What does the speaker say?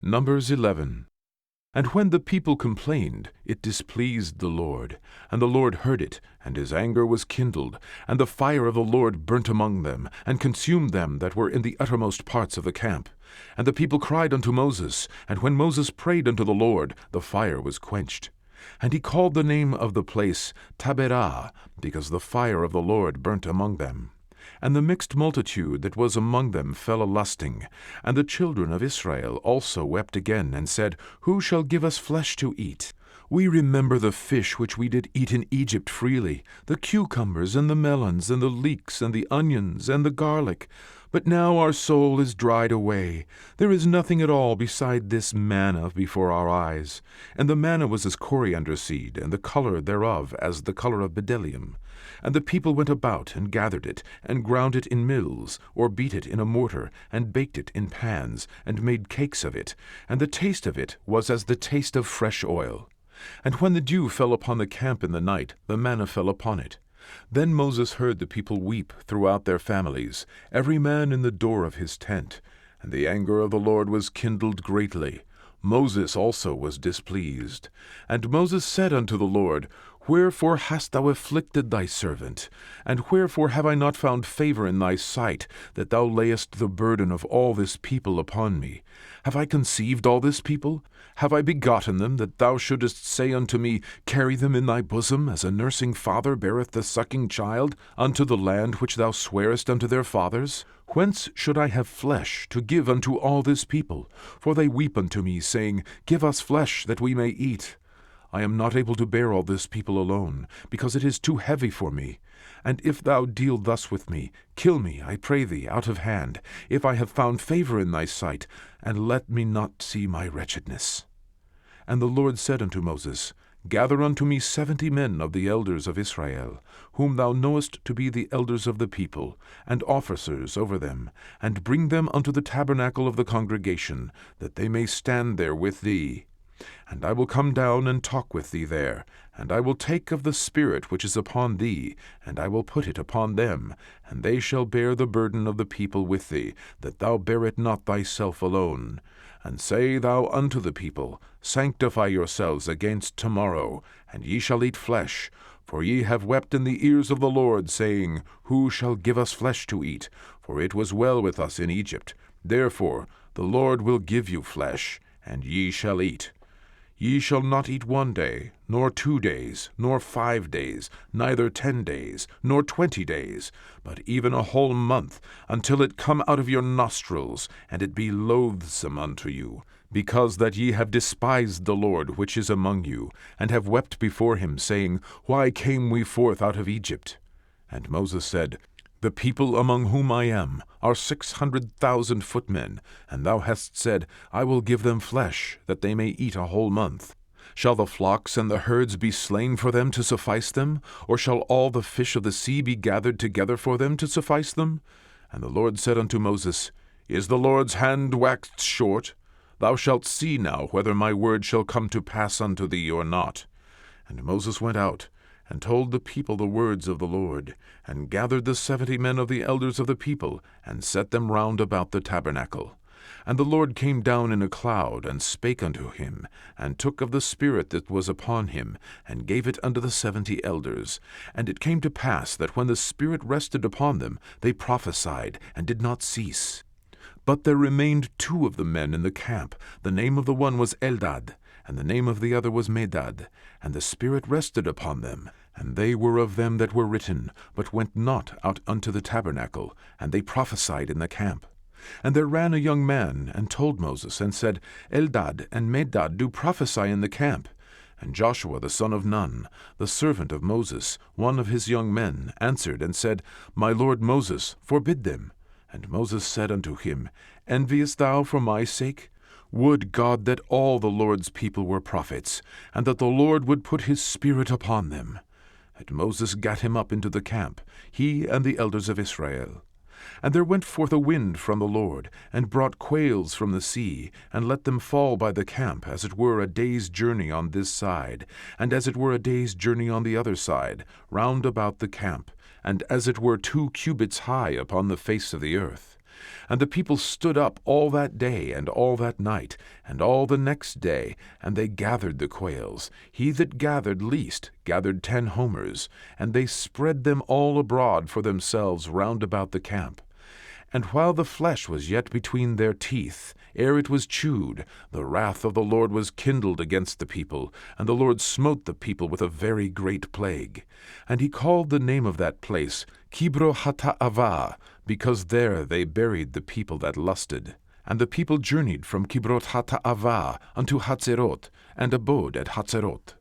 Numbers 11. And when the people complained, it displeased the Lord. And the Lord heard it, and his anger was kindled. And the fire of the Lord burnt among them, and consumed them that were in the uttermost parts of the camp. And the people cried unto Moses, and when Moses prayed unto the Lord, the fire was quenched. And he called the name of the place Taberah, because the fire of the Lord burnt among them. And the mixed multitude that was among them fell a-lusting. And the children of Israel also wept again, and said, Who shall give us flesh to eat? We remember the fish which we did eat in Egypt freely, the cucumbers, and the melons, and the leeks, and the onions, and the garlic. But now our soul is dried away. There is nothing at all beside this manna before our eyes. And the manna was as coriander seed, and the color thereof as the color of bdellium. And the people went about, and gathered it, and ground it in mills, or beat it in a mortar, and baked it in pans, and made cakes of it. And the taste of it was as the taste of fresh oil. And when the dew fell upon the camp in the night, the manna fell upon it. Then Moses heard the people weep throughout their families, every man in the door of his tent. And the anger of the Lord was kindled greatly. Moses also was displeased. And Moses said unto the Lord, Wherefore hast thou afflicted thy servant? And wherefore have I not found favor in thy sight, that thou layest the burden of all this people upon me? Have I conceived all this people? Have I begotten them, that thou shouldest say unto me, Carry them in thy bosom, as a nursing father beareth the sucking child, unto the land which thou swarest unto their fathers? Whence should I have flesh to give unto all this people? For they weep unto me, saying, Give us flesh, that we may eat. I am not able to bear all this people alone, because it is too heavy for me. And if thou deal thus with me, kill me, I pray thee, out of hand, if I have found favor in thy sight, and let me not see my wretchedness. And the Lord said unto Moses, Gather unto me 70 men of the elders of Israel, whom thou knowest to be the elders of the people, and officers over them, and bring them unto the tabernacle of the congregation, that they may stand there with thee. And I will come down and talk with thee there, and I will take of the Spirit which is upon thee, and I will put it upon them, and they shall bear the burden of the people with thee, that thou bear it not thyself alone. And say thou unto the people, Sanctify yourselves against tomorrow, and ye shall eat flesh. For ye have wept in the ears of the Lord, saying, Who shall give us flesh to eat? For it was well with us in Egypt. Therefore the Lord will give you flesh, and ye shall eat. Ye shall not eat 1 day, nor 2 days, nor 5 days, neither 10 days, nor 20 days, but even a whole month, until it come out of your nostrils, and it be loathsome unto you, because that ye have despised the Lord which is among you, and have wept before him, saying, Why came we forth out of Egypt? And Moses said, The people among whom I am are 600,000 footmen, and thou hast said, I will give them flesh, that they may eat a whole month. Shall the flocks and the herds be slain for them to suffice them? Or shall all the fish of the sea be gathered together for them to suffice them? And the Lord said unto Moses, Is the Lord's hand waxed short? Thou shalt see now whether my word shall come to pass unto thee or not. And Moses went out, and told the people the words of the Lord, and gathered the 70 men of the elders of the people, and set them round about the tabernacle. And the Lord came down in a cloud, and spake unto him, and took of the Spirit that was upon him, and gave it unto the 70 elders. And it came to pass that when the Spirit rested upon them, they prophesied, and did not cease. But there remained 2 of the men in the camp. The name of the one was Eldad, and the name of the other was Medad. And the Spirit rested upon them, and they were of them that were written, but went not out unto the tabernacle, and they prophesied in the camp. And there ran a young man, and told Moses, and said, Eldad and Medad do prophesy in the camp. And Joshua the son of Nun, the servant of Moses, one of his young men, answered and said, My lord Moses, forbid them. And Moses said unto him, Enviest thou for my sake? Would God that all the Lord's people were prophets, and that the Lord would put his Spirit upon them. And Moses gat him up into the camp, he and the elders of Israel. And there went forth a wind from the Lord, and brought quails from the sea, and let them fall by the camp, as it were a day's journey on this side, and as it were a day's journey on the other side, round about the camp, and as it were 2 cubits high upon the face of the earth. And the people stood up all that day and all that night, and all the next day, and they gathered the quails. He that gathered least gathered 10 homers, and they spread them all abroad for themselves round about the camp. And while the flesh was yet between their teeth, ere it was chewed, the wrath of the Lord was kindled against the people, and the Lord smote the people with a very great plague. And he called the name of that place Kibroth-hattaavah, because there they buried the people that lusted. And the people journeyed from Kibroth-hattaavah unto Hatzerot, and abode at Hatzerot.